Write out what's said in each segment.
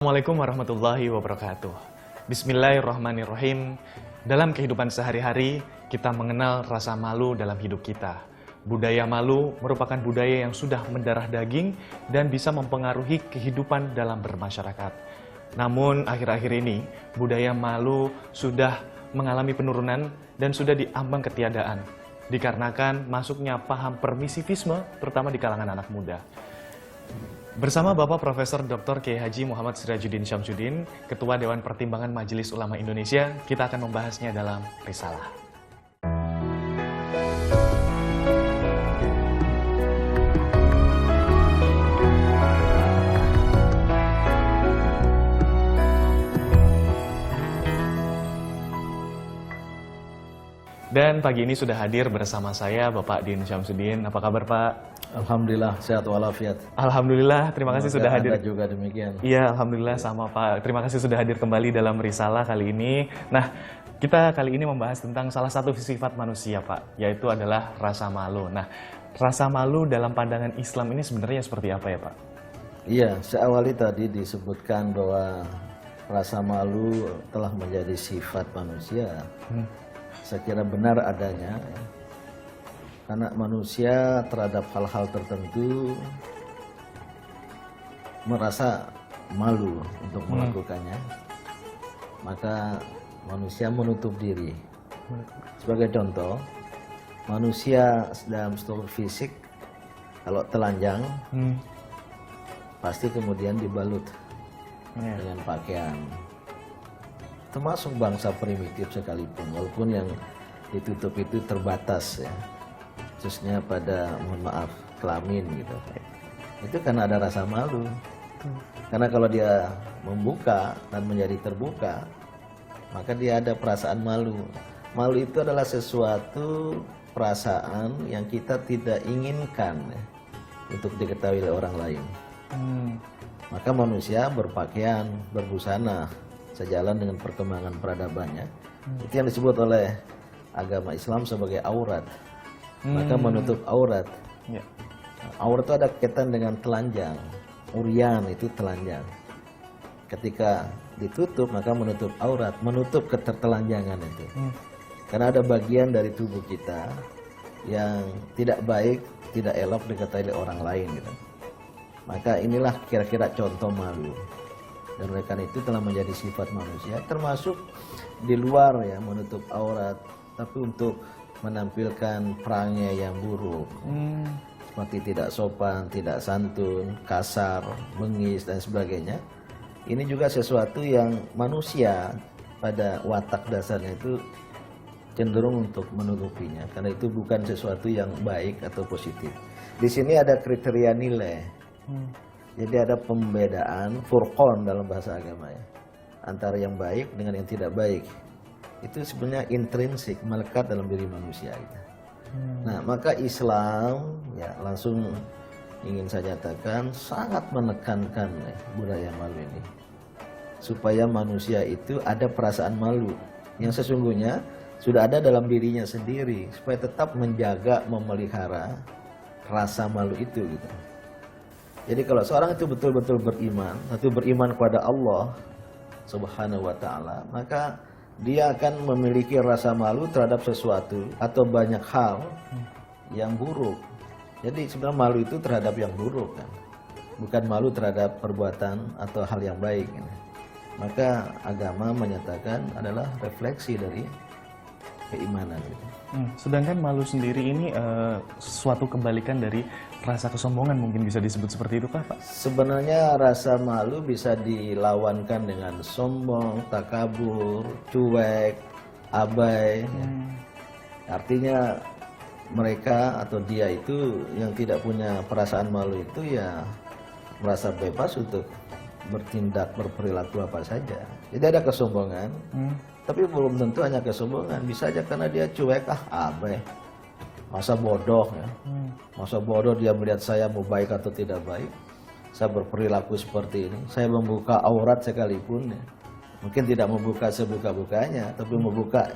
Assalamualaikum warahmatullahi wabarakatuh. Bismillahirrahmanirrahim. Dalam kehidupan sehari-hari, kita mengenal rasa malu dalam hidup kita. Budaya malu merupakan budaya yang sudah mendarah daging dan bisa mempengaruhi kehidupan dalam bermasyarakat. Namun, akhir-akhir ini, budaya malu sudah mengalami penurunan dan sudah diambang ketiadaan, dikarenakan masuknya paham permisivisme, terutama di kalangan anak muda. Bersama Bapak Profesor Dr. Kiai Haji Muhammad Sirajuddin Syamsuddin, Ketua Dewan Pertimbangan Majelis Ulama Indonesia, kita akan membahasnya dalam Risalah. Dan pagi ini sudah hadir bersama saya Bapak Din Syamsuddin. Apa kabar Pak? Alhamdulillah, sehat walafiat. Alhamdulillah, terima kasih sudah hadir. Anda juga demikian. Iya, Alhamdulillah sama Pak. Terima kasih sudah hadir kembali dalam Risalah kali ini. Nah, kita kali ini membahas tentang salah satu sifat manusia Pak, yaitu adalah rasa malu. Nah, rasa malu dalam pandangan Islam ini sebenarnya seperti apa ya Pak? Iya, seawali tadi disebutkan bahwa rasa malu telah menjadi sifat manusia. Saya kira benar adanya. Karena manusia terhadap hal-hal tertentu merasa malu untuk melakukannya, maka manusia menutup diri. Sebagai contoh, manusia dalam struktur fisik kalau telanjang pasti kemudian dibalut dengan pakaian. Termasuk bangsa primitif sekalipun, walaupun yang ditutup itu terbatas ya. Khususnya pada, mohon maaf, kelamin gitu. Itu karena ada rasa malu. Karena kalau dia membuka dan menjadi terbuka, maka dia ada perasaan malu. Malu itu adalah sesuatu perasaan yang kita tidak inginkan ya, untuk diketahui oleh orang lain. Maka manusia berpakaian, berbusana, sejalan dengan perkembangan peradabannya. Itu yang disebut oleh agama Islam sebagai aurat. Maka menutup aurat. Aurat itu ada kaitan dengan telanjang. Uryan itu telanjang. Ketika ditutup maka menutup aurat, menutup ketertelanjangan itu. Karena ada bagian dari tubuh kita yang tidak baik, tidak elok diketahui oleh orang lain gitu. Maka inilah kira-kira contoh malu. Dan oleh karena itu telah menjadi sifat manusia, termasuk di luar ya, menutup aurat, tapi untuk menampilkan perangai yang buruk, seperti tidak sopan, tidak santun, kasar, bengis dan sebagainya. Ini juga sesuatu yang manusia pada watak dasarnya itu cenderung untuk menutupinya, karena itu bukan sesuatu yang baik atau positif. Di sini ada kriteria nilai, jadi ada pembedaan furqon dalam bahasa agama ya, antara yang baik dengan yang tidak baik. Itu sebenarnya intrinsik, melekat dalam diri manusia gitu. Nah, maka Islam ya langsung ingin saya nyatakan sangat menekankan budaya malu ini, supaya manusia itu ada perasaan malu yang sesungguhnya sudah ada dalam dirinya sendiri, supaya tetap menjaga, memelihara rasa malu itu gitu. Jadi kalau seorang itu betul-betul beriman, atau beriman kepada Allah Subhanahu wa Ta'ala, maka dia akan memiliki rasa malu terhadap sesuatu atau banyak hal yang buruk. Jadi sebenarnya malu itu terhadap yang buruk kan, bukan malu terhadap perbuatan atau hal yang baik. Maka agama menyatakan adalah refleksi dari keimanan. Sedangkan malu sendiri ini suatu kebalikan dari rasa kesombongan, mungkin bisa disebut seperti itu Pak? Sebenarnya rasa malu bisa dilawankan dengan sombong, takabur, cuek, abai. Artinya mereka atau dia itu yang tidak punya perasaan malu itu ya merasa bebas untuk bertindak, berperilaku apa saja. Jadi ada kesombongan, tapi belum tentu hanya kesombongan. Bisa aja karena dia cuek, abai. Masa bodoh ya, masa bodoh dia melihat saya mau baik atau tidak baik, saya berperilaku seperti ini, saya membuka aurat sekalipun ya. Mungkin tidak membuka sebuka-bukanya, tapi membuka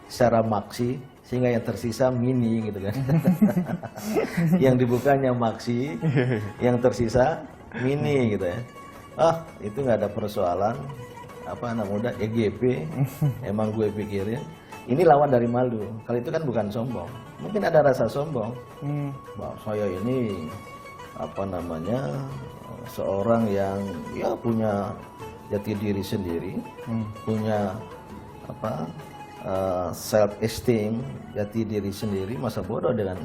secara maksi, sehingga yang tersisa mini gitu kan. Yang dibukanya maksi, yang tersisa mini gitu ya. itu nggak ada persoalan, apa anak muda EGP, emang gue pikirin. Ini lawan dari malu. Kalau itu kan bukan sombong. Mungkin ada rasa sombong. Bahwa saya ini apa namanya seorang yang ya punya jati diri sendiri, punya apa self esteem, jati diri sendiri, masa bodoh dengan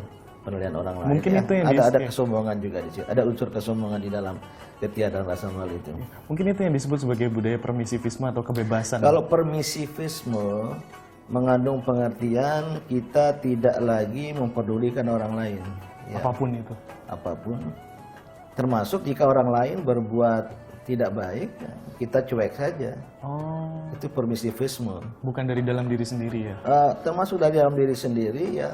penilaian orang lain. Mungkin ya. itu yang ada kesombongan juga di situ. Ada unsur kesombongan di dalam ketiadaan rasa malu itu. Mungkin itu yang disebut sebagai budaya permisivisme atau kebebasan. Kalau permisivisme mengandung pengertian kita tidak lagi mempedulikan orang lain. Ya. Apapun itu. Apapun. Termasuk jika orang lain berbuat tidak baik, kita cuek saja. Oh. Itu permisivisme. Bukan dari dalam diri sendiri ya? Termasuk dari dalam diri sendiri ya,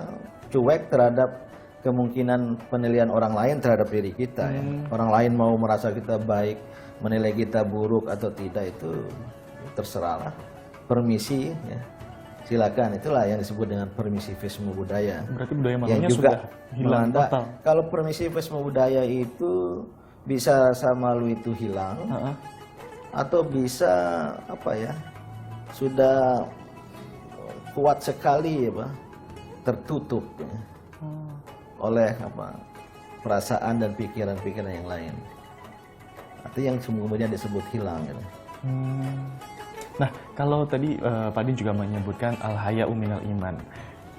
cuek terhadap kemungkinan penilaian orang lain terhadap diri kita. Ya. Orang lain mau merasa kita baik, menilai kita buruk atau tidak itu terserahlah. Permisi, ya. Silakan, itulah yang disebut dengan permisivisme budaya. Berarti budaya yang malunya juga sudah hilang total. Kalau permisivisme budaya itu bisa rasa malu itu hilang, atau bisa apa ya, sudah kuat sekali ya, tertutup ya, oleh apa perasaan dan pikiran-pikiran yang lain. Atau yang kemudian disebut hilang. Gitu. Nah, kalau tadi Pak Din juga menyebutkan al-haya'u minal iman.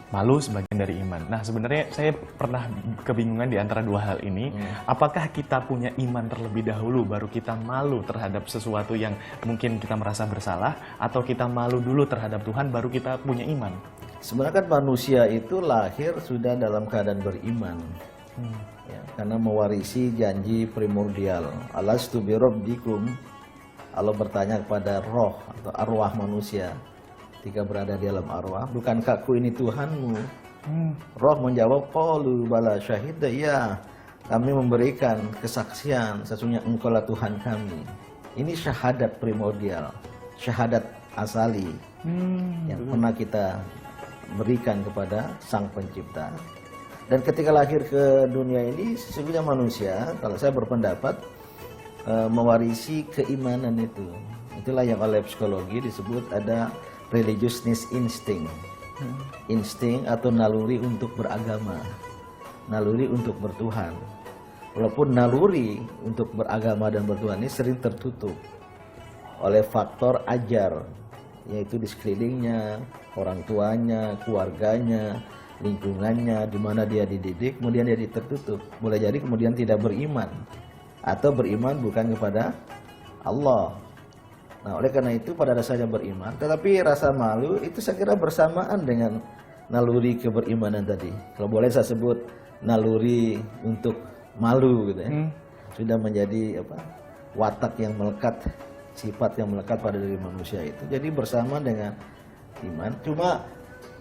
Malu sebagian dari iman. Nah, sebenarnya saya pernah kebingungan di antara dua hal ini. Apakah kita punya iman terlebih dahulu baru kita malu terhadap sesuatu yang mungkin kita merasa bersalah, atau kita malu dulu terhadap Tuhan baru kita punya iman? Sebenarnya kan manusia itu lahir sudah dalam keadaan beriman. Ya, karena mewarisi janji primordial. Alastu birabbikum. Allah bertanya kepada roh atau arwah manusia ketika berada di alam arwah, bukankah aku ini Tuhanmu? Roh menjawab, qalu bala syahida, ya kami memberikan kesaksian sesungguhnya engkaulah Tuhan kami. Ini syahadat primordial, syahadat asali yang pernah kita berikan kepada Sang Pencipta. Dan ketika lahir ke dunia ini sesungguhnya manusia, kalau saya berpendapat, mewarisi keimanan itu. Itulah yang oleh psikologi disebut ada religiousness instinct. Insting atau naluri untuk beragama, naluri untuk bertuhan. Walaupun naluri untuk beragama dan bertuhan ini sering tertutup oleh faktor ajar, yaitu di sekelilingnya, orang tuanya, keluarganya, lingkungannya, di mana dia dididik, kemudian dia tertutup. Boleh jadi kemudian tidak beriman, atau beriman bukan kepada Allah. Nah, oleh karena itu pada dasarnya beriman, tetapi rasa malu itu saya kira bersamaan dengan naluri keberimanan tadi. Kalau boleh saya sebut naluri untuk malu gitu ya. Sudah menjadi apa? Watak yang melekat, sifat yang melekat pada diri manusia itu. Jadi bersama dengan iman. Cuma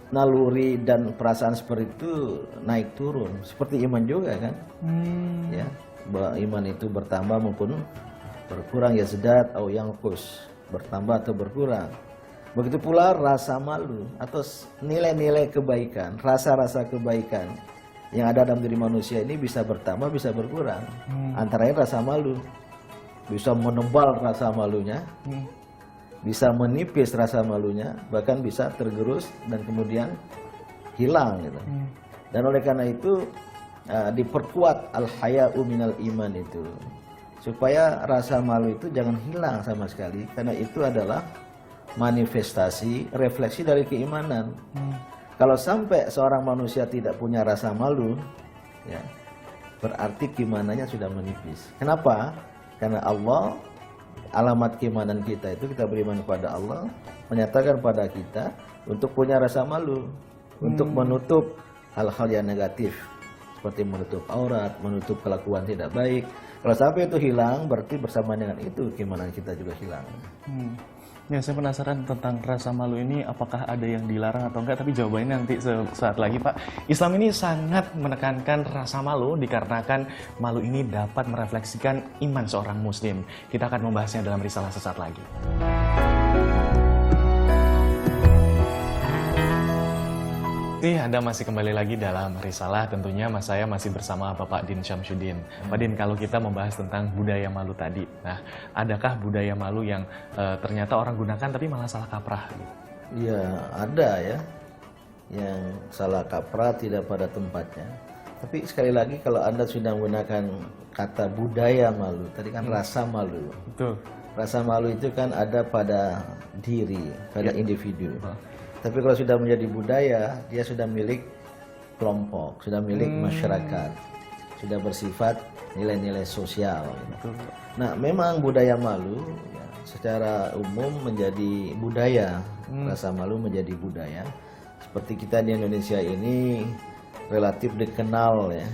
naluri dan perasaan seperti itu naik turun, seperti iman juga kan. Ya. Bahwa iman itu bertambah maupun berkurang, ya yazdat atau yanqus, bertambah atau berkurang. Begitu pula rasa malu atau nilai-nilai kebaikan, rasa-rasa kebaikan yang ada dalam diri manusia ini bisa bertambah, bisa berkurang. Antara lain rasa malu, bisa menebal rasa malunya, bisa menipis rasa malunya, bahkan bisa tergerus dan kemudian hilang gitu. Dan oleh karena itu diperkuat al-haya'u minal iman itu, supaya rasa malu itu jangan hilang sama sekali, karena itu adalah manifestasi refleksi dari keimanan. Kalau sampai seorang manusia tidak punya rasa malu, ya berarti keimanannya sudah menipis. Kenapa? Karena Allah, alamat keimanan kita itu kita beriman kepada Allah, menyatakan pada kita untuk punya rasa malu, untuk menutup hal-hal yang negatif, seperti menutup aurat, menutup kelakuan tidak baik. Kalau sampai itu hilang, berarti bersama dengan itu keimanan kita juga hilang. Ya, saya penasaran tentang rasa malu ini, apakah ada yang dilarang atau enggak, tapi jawabannya nanti saat lagi, Pak. Islam ini sangat menekankan rasa malu dikarenakan malu ini dapat merefleksikan iman seorang muslim. Kita akan membahasnya dalam risalah sesaat lagi. Mufti, Anda masih kembali lagi dalam Risalah. Tentunya saya masih bersama Bapak Din Syamsuddin. Pak Din, kalau kita membahas tentang budaya malu tadi, nah, adakah budaya malu yang ternyata orang gunakan tapi malah salah kaprah? Iya, ada ya, yang salah kaprah tidak pada tempatnya. Tapi sekali lagi kalau Anda sudah menggunakan kata budaya malu, tadi kan rasa malu. Betul. Rasa malu itu kan ada pada diri, pada individu. Tapi kalau sudah menjadi budaya, dia sudah milik kelompok, sudah milik masyarakat, sudah bersifat nilai-nilai sosial. Gitu. Nah, memang budaya malu ya, secara umum menjadi budaya, rasa malu menjadi budaya. Seperti kita di Indonesia ini relatif dikenal ya,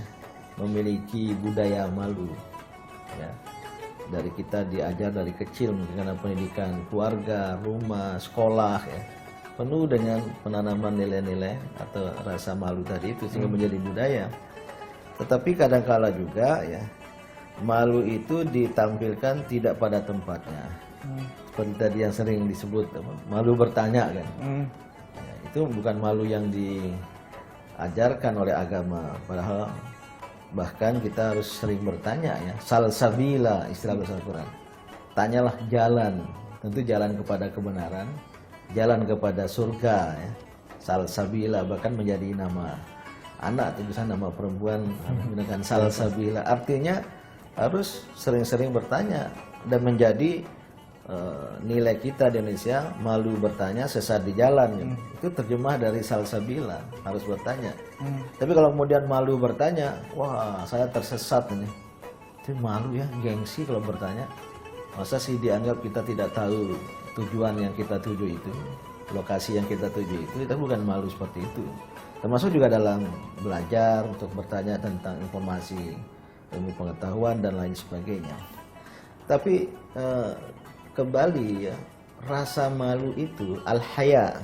memiliki budaya malu. Ya. Dari kita diajar dari kecil mungkin karena pendidikan keluarga, rumah, sekolah ya, penuh dengan penanaman nilai-nilai atau rasa malu tadi itu sehingga menjadi budaya. Tetapi kadang-kala juga ya, malu itu ditampilkan tidak pada tempatnya. Seperti tadi yang sering disebut malu bertanya kan. Ya, itu bukan malu yang diajarkan oleh agama, padahal bahkan kita harus sering bertanya ya, salsabila istilah bahasa Al-Quran. Tanyalah jalan, tentu jalan kepada kebenaran, jalan kepada surga ya. Salsabila bahkan menjadi nama anak, tulisan nama perempuan menggunakan salsabila. Artinya harus sering-sering bertanya dan menjadi nilai kita di Indonesia, malu bertanya sesat di jalan. Itu terjemah dari salsabila, harus bertanya. Tapi kalau kemudian malu bertanya, wah saya tersesat ini. Itu malu ya, gengsi kalau bertanya. Masa sih dianggap kita tidak tahu tujuan yang kita tuju itu, lokasi yang kita tuju itu bukan malu seperti itu. Termasuk juga dalam belajar untuk bertanya tentang informasi, ilmu pengetahuan dan lain sebagainya. Tapi kembali ya, rasa malu itu al-haya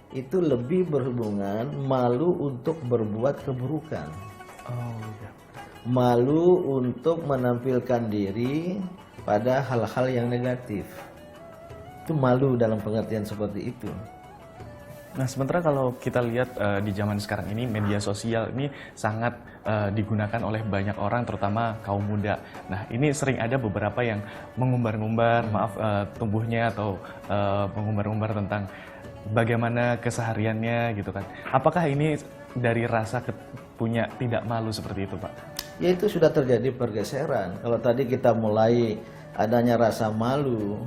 itu lebih berhubungan malu untuk berbuat keburukan. Malu untuk menampilkan diri pada hal-hal yang negatif. Itu malu dalam pengertian seperti itu. Nah, sementara kalau kita lihat di zaman sekarang ini, media sosial ini sangat digunakan oleh banyak orang, terutama kaum muda. Nah, ini sering ada beberapa yang mengumbar-ngumbar, tubuhnya atau mengumbar-ngumbar tentang bagaimana kesehariannya gitu kan. Apakah ini dari rasa punya tidak malu seperti itu, Pak? Ya, itu sudah terjadi pergeseran. Kalau tadi kita mulai adanya rasa malu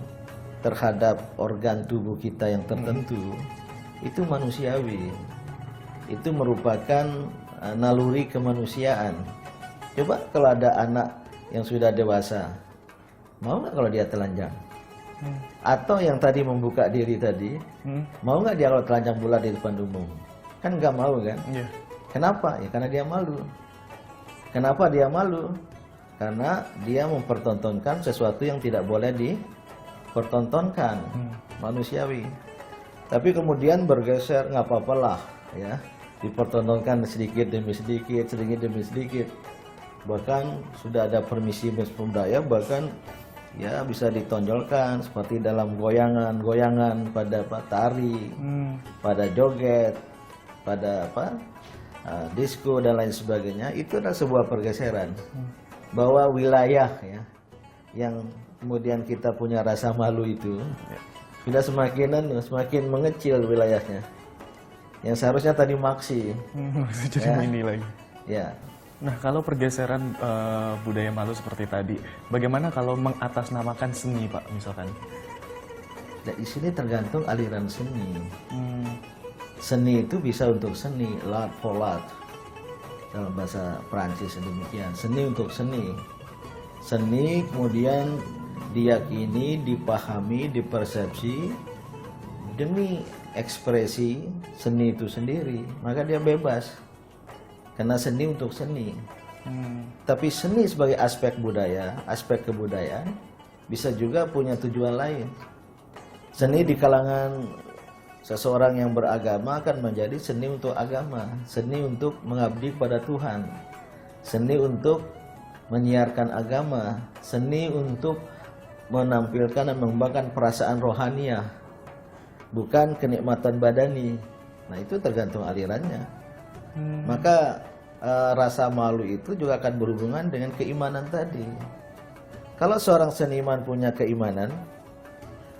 terhadap organ tubuh kita yang tertentu, itu manusiawi, itu merupakan naluri kemanusiaan. Coba kalau ada anak yang sudah dewasa, mau nggak kalau dia telanjang? Atau yang tadi membuka diri tadi, mau nggak dia kalau telanjang bulat di depan umum? Kan nggak mau kan? Kenapa? Ya karena dia malu. Kenapa dia malu? Karena dia mempertontonkan sesuatu yang tidak boleh dipertontonkan, manusiawi. Tapi kemudian bergeser, nggak apa-apalah ya, dipertontonkan sedikit demi sedikit, sedikit demi sedikit. Bahkan sudah ada permisi budaya, bahkan ya bisa ditonjolkan seperti dalam goyangan-goyangan pada tari, pada joget, pada disco dan lain sebagainya. Itu adalah sebuah pergeseran bahwa wilayah ya yang kemudian kita punya rasa malu itu sudah semakin mengecil wilayahnya. Yang seharusnya tadi maksi. Jadi mini lagi. Ya. Nah, kalau pergeseran budaya malu seperti tadi, bagaimana kalau mengatasnamakan seni, Pak, misalkan? Nah, di sini tergantung aliran seni. Seni itu bisa untuk seni, l'art pour l'art. Dalam bahasa Prancis demikian. Seni untuk seni. Seni kemudian diyakini, dipahami, dipersepsi demi ekspresi seni itu sendiri, maka dia bebas karena seni untuk seni. Tapi seni sebagai aspek budaya, aspek kebudayaan bisa juga punya tujuan lain. Seni di kalangan seseorang yang beragama akan menjadi seni untuk agama, seni untuk mengabdi pada Tuhan, seni untuk menyiarkan agama, seni untuk menampilkan dan mengembangkan perasaan rohaniah, bukan kenikmatan badani. Nah itu tergantung alirannya. Maka rasa malu itu juga akan berhubungan dengan keimanan tadi. Kalau seorang seniman punya keimanan,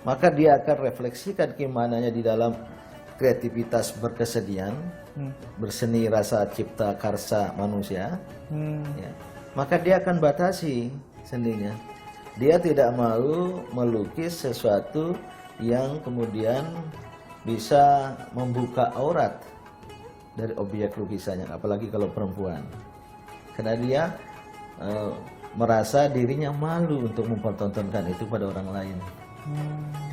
maka dia akan refleksikan keimanannya di dalam kreativitas berkesenian, berseni rasa cipta karsa manusia. Ya. Maka dia akan batasi seninya. Dia tidak mau melukis sesuatu yang kemudian bisa membuka aurat dari objek lukisannya, apalagi kalau perempuan. Karena dia merasa dirinya malu untuk mempertontonkan itu pada orang lain.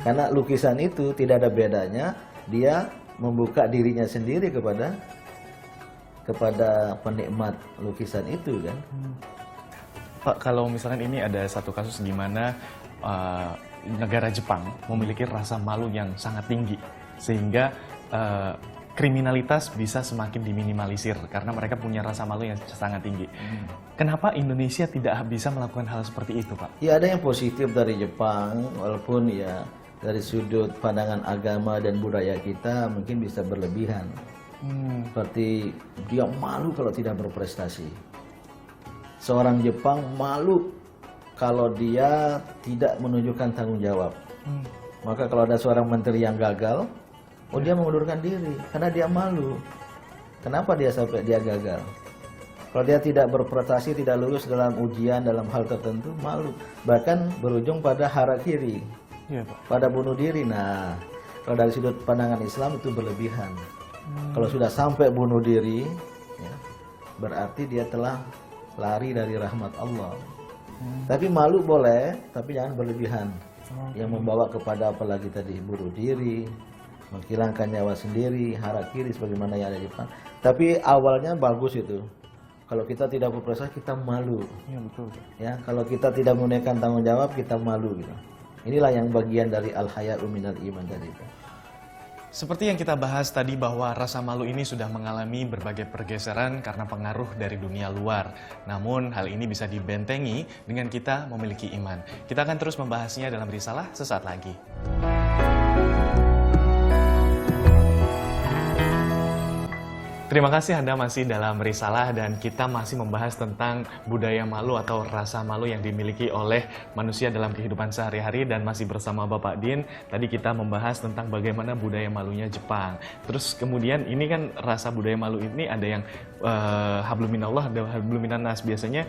Karena lukisan itu tidak ada bedanya, dia membuka dirinya sendiri kepada penikmat lukisan itu kan. Pak, kalau misalkan ini ada satu kasus di mana negara Jepang memiliki rasa malu yang sangat tinggi, sehingga kriminalitas bisa semakin diminimalisir karena mereka punya rasa malu yang sangat tinggi. Kenapa Indonesia tidak bisa melakukan hal seperti itu, Pak? Ya ada yang positif dari Jepang, walaupun ya dari sudut pandangan agama dan budaya kita mungkin bisa berlebihan. Seperti dia malu kalau tidak berprestasi. Seorang Jepang malu kalau dia tidak menunjukkan tanggung jawab. Maka kalau ada seorang menteri yang gagal, dia mengundurkan diri karena dia malu. Kenapa dia sampai dia gagal? Kalau dia tidak berprestasi, tidak lulus dalam ujian, dalam hal tertentu, malu. Bahkan berujung pada harakiri, pada bunuh diri. Nah, kalau dari sudut pandangan Islam itu berlebihan. Kalau sudah sampai bunuh diri, ya, berarti dia telah lari dari rahmat Allah. Tapi malu boleh, tapi jangan berlebihan. Yang membawa kepada apalagi tadi bunuh diri, menghilangkan nyawa sendiri, harakiri sebagaimana yang ada di Jepang. Tapi awalnya bagus itu. Kalau kita tidak berprestasi, kita malu. Iya betul. Ya, kalau kita tidak menunaikan tanggung jawab, kita malu gitu. Inilah yang bagian dari al-haya'u minal iman tadi itu. Seperti yang kita bahas tadi bahwa rasa malu ini sudah mengalami berbagai pergeseran karena pengaruh dari dunia luar. Namun hal ini bisa dibentengi dengan kita memiliki iman. Kita akan terus membahasnya dalam risalah sesaat lagi. Terima kasih Anda masih dalam risalah dan kita masih membahas tentang budaya malu atau rasa malu yang dimiliki oleh manusia dalam kehidupan sehari-hari dan masih bersama Bapak Din. Tadi kita membahas tentang bagaimana budaya malunya Jepang. Terus kemudian ini kan rasa budaya malu ini ada yang hablum minallah, ada hablum minannas. Biasanya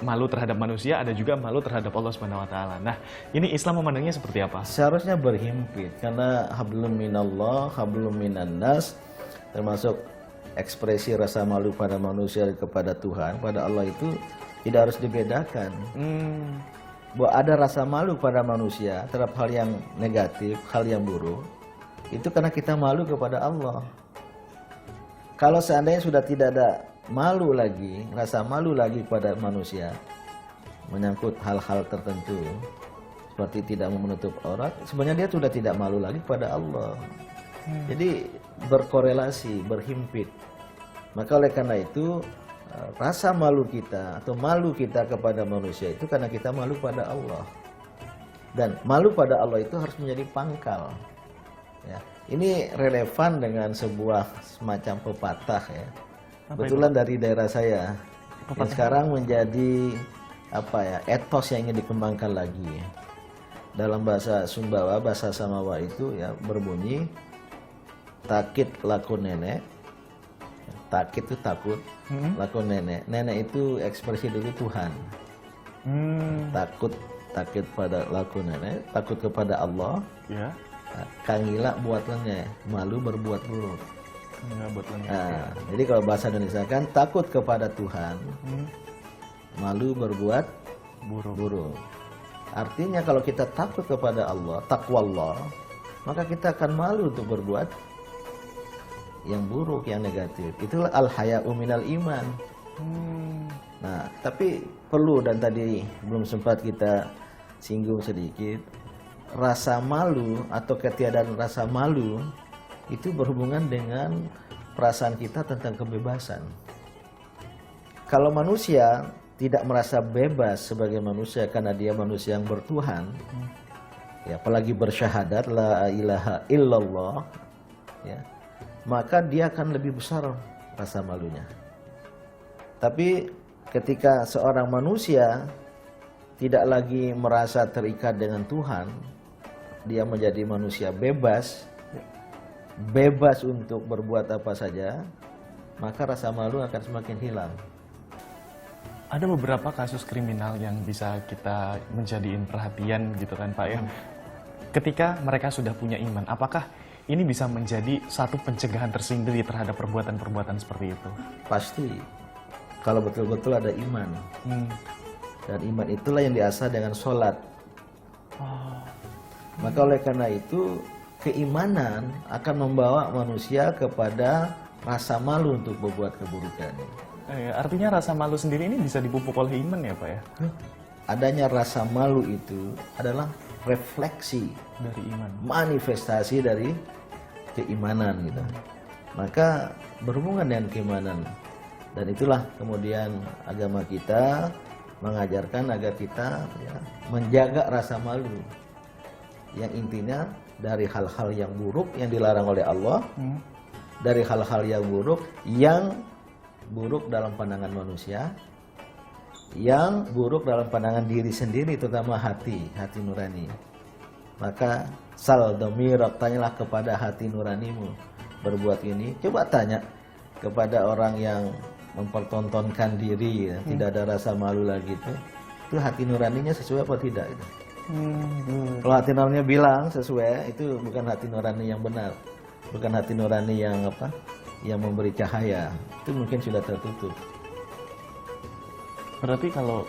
malu terhadap manusia, ada juga malu terhadap Allah Subhanahu wa taala. Nah, ini Islam memandangnya seperti apa? Seharusnya berhimpit karena hablum minallah, hablum minannas termasuk ekspresi rasa malu pada manusia kepada Tuhan, pada Allah itu tidak harus dibedakan. Bahwa ada rasa malu pada manusia terhadap hal yang negatif, hal yang buruk, itu karena kita malu kepada Allah. Kalau seandainya sudah tidak ada malu lagi, rasa malu lagi pada manusia, menyangkut hal-hal tertentu, seperti tidak menutup aurat, sebenarnya dia sudah tidak malu lagi pada Allah. Jadi berkorelasi, berhimpit. Maka oleh karena itu rasa malu kita atau malu kita kepada manusia itu karena kita malu pada Allah. Dan malu pada Allah itu harus menjadi pangkal. Ya. Ini relevan dengan sebuah semacam pepatah ya. Kebetulan dari daerah saya. Yang sekarang menjadi etos yang ingin dikembangkan lagi. Ya. Dalam bahasa Sumbawa, bahasa Samawa itu ya berbunyi takit laku nenek. Takit itu takut, laku nenek. Nenek itu ekspresi dulu Tuhan. Takut pada laku nenek, takut kepada Allah. Ya. Kangila buat leneh, malu berbuat buruk. Nah, jadi kalau bahasa Indonesia kan takut kepada Tuhan, malu berbuat buruk. Artinya kalau kita takut kepada Allah, taqwallah, maka kita akan malu untuk berbuat yang buruk, yang negatif. Itulah al-haya'u minal iman. Nah, tapi perlu, dan tadi belum sempat kita singgung sedikit, rasa malu atau ketiadaan rasa malu itu berhubungan dengan perasaan kita tentang kebebasan. Kalau manusia tidak merasa bebas sebagai manusia karena dia manusia yang bertuhan, ya, apalagi bersyahadat la ilaha illallah, ya, maka dia akan lebih besar rasa malunya. Tapi ketika seorang manusia tidak lagi merasa terikat dengan Tuhan, dia menjadi manusia bebas untuk berbuat apa saja, maka rasa malu akan semakin hilang. Ada beberapa kasus kriminal yang bisa kita menjadiin perhatian gitu kan Pak ya. Ketika mereka sudah punya iman, apakah ini bisa menjadi satu pencegahan tersendiri terhadap perbuatan-perbuatan seperti itu? Pasti, kalau betul-betul ada iman. Dan iman itulah yang diasah dengan sholat. Maka oleh karena itu, keimanan akan membawa manusia kepada rasa malu untuk berbuat keburukan. Artinya rasa malu sendiri ini bisa dipupuk oleh iman ya Pak ya? Adanya rasa malu itu adalah refleksi dari iman, manifestasi dari keimanan gitu. Maka berhubungan dengan keimanan, dan itulah kemudian agama kita mengajarkan agar kita ya, menjaga rasa malu, yang intinya dari hal-hal yang buruk yang dilarang oleh Allah, dari hal-hal yang buruk dalam pandangan manusia, yang buruk dalam pandangan diri sendiri, terutama hati nurani. Maka sal domirok, tanyalah kepada hati nuranimu berbuat ini. Coba tanya kepada orang yang mempertontonkan diri, ya, tidak ada rasa malu lagi itu hati nuraninya sesuai apa tidak itu? Kalau hati nuraninya bilang sesuai, itu bukan hati nurani yang benar, bukan hati nurani yang yang memberi cahaya, itu mungkin sudah tertutup. Berarti kalau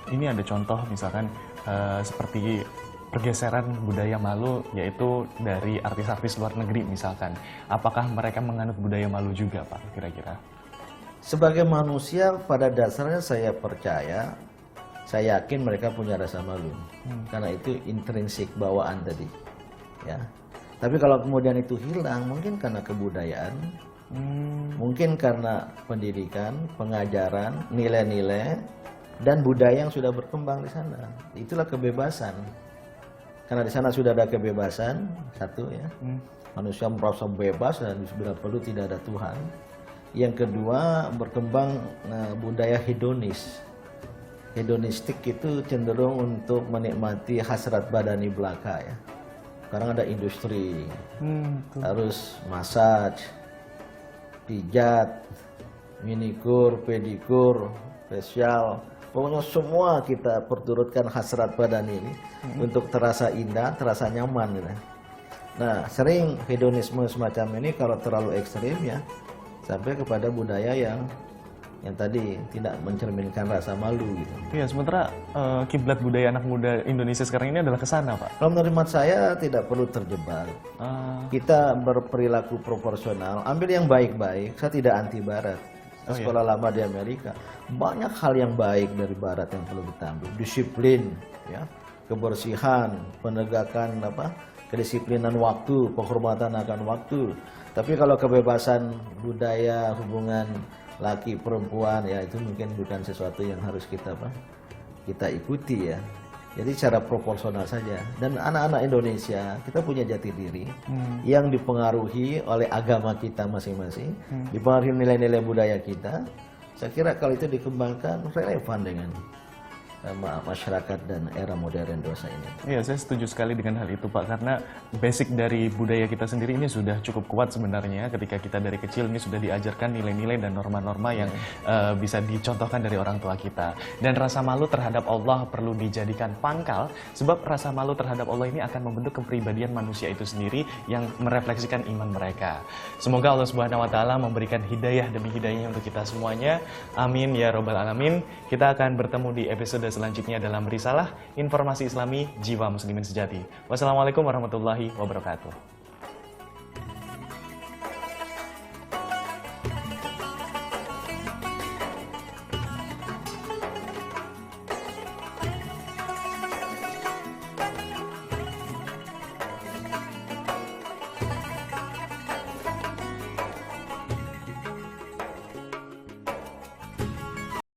ini ada contoh misalkan seperti pergeseran budaya malu, yaitu dari artis-artis luar negeri misalkan, apakah mereka menganut budaya malu juga Pak kira-kira? Sebagai manusia pada dasarnya saya percaya, saya yakin mereka punya rasa malu, karena itu intrinsik bawaan tadi, ya. Tapi kalau kemudian itu hilang, mungkin karena kebudayaan, mungkin karena pendidikan, pengajaran, nilai-nilai, dan budaya yang sudah berkembang di sana. Itulah kebebasan. Karena di sana sudah ada kebebasan, satu ya, manusia merasa bebas dan bila perlu tidak ada Tuhan. Yang kedua, berkembang budaya hedonis. Hedonistik itu cenderung untuk menikmati hasrat badani belaka ya. Sekarang ada industri, harus massage, pijat, minikur, pedikur, facial, pokoknya semua kita perturutkan hasrat badan ini untuk terasa indah, terasa nyaman gitu. Nah, sering hedonisme semacam ini kalau terlalu ekstrim ya, sampai kepada budaya yang tadi tidak mencerminkan rasa malu gitu. Iya, sementara kiblat budaya anak muda Indonesia sekarang ini adalah ke sana, Pak. Kalau menurut saya tidak perlu terjebak. Kita berperilaku proporsional, ambil yang baik-baik. Saya tidak anti Barat. Sekolah lama di Amerika, banyak hal yang baik dari Barat yang perlu kita ambil. Disiplin, ya, kebersihan, penegakan kedisiplinan waktu, penghormatan akan waktu. Tapi kalau kebebasan budaya, hubungan laki perempuan, ya itu mungkin bukan sesuatu yang harus kita ikuti ya. Jadi secara proporsional saja. Dan anak-anak Indonesia, kita punya jati diri yang dipengaruhi oleh agama kita masing-masing, dipengaruhi nilai-nilai budaya kita. Saya kira kalau itu dikembangkan relevan dengan masyarakat dan era modern dosa ini. Iya, saya setuju sekali dengan hal itu, Pak, karena basic dari budaya kita sendiri ini sudah cukup kuat sebenarnya. Ketika kita dari kecil ini sudah diajarkan nilai-nilai dan norma-norma yang bisa dicontohkan dari orang tua kita. Dan rasa malu terhadap Allah perlu dijadikan pangkal, sebab rasa malu terhadap Allah ini akan membentuk kepribadian manusia itu sendiri yang merefleksikan iman mereka. Semoga Allah Subhanahu wa Ta'ala memberikan hidayah demi hidayahnya untuk kita semuanya. Amin ya robbal alamin. Kita akan bertemu di episode selanjutnya dalam Risalah Informasi Islami Jiwa Muslimin Sejati. Wassalamualaikum warahmatullahi wabarakatuh.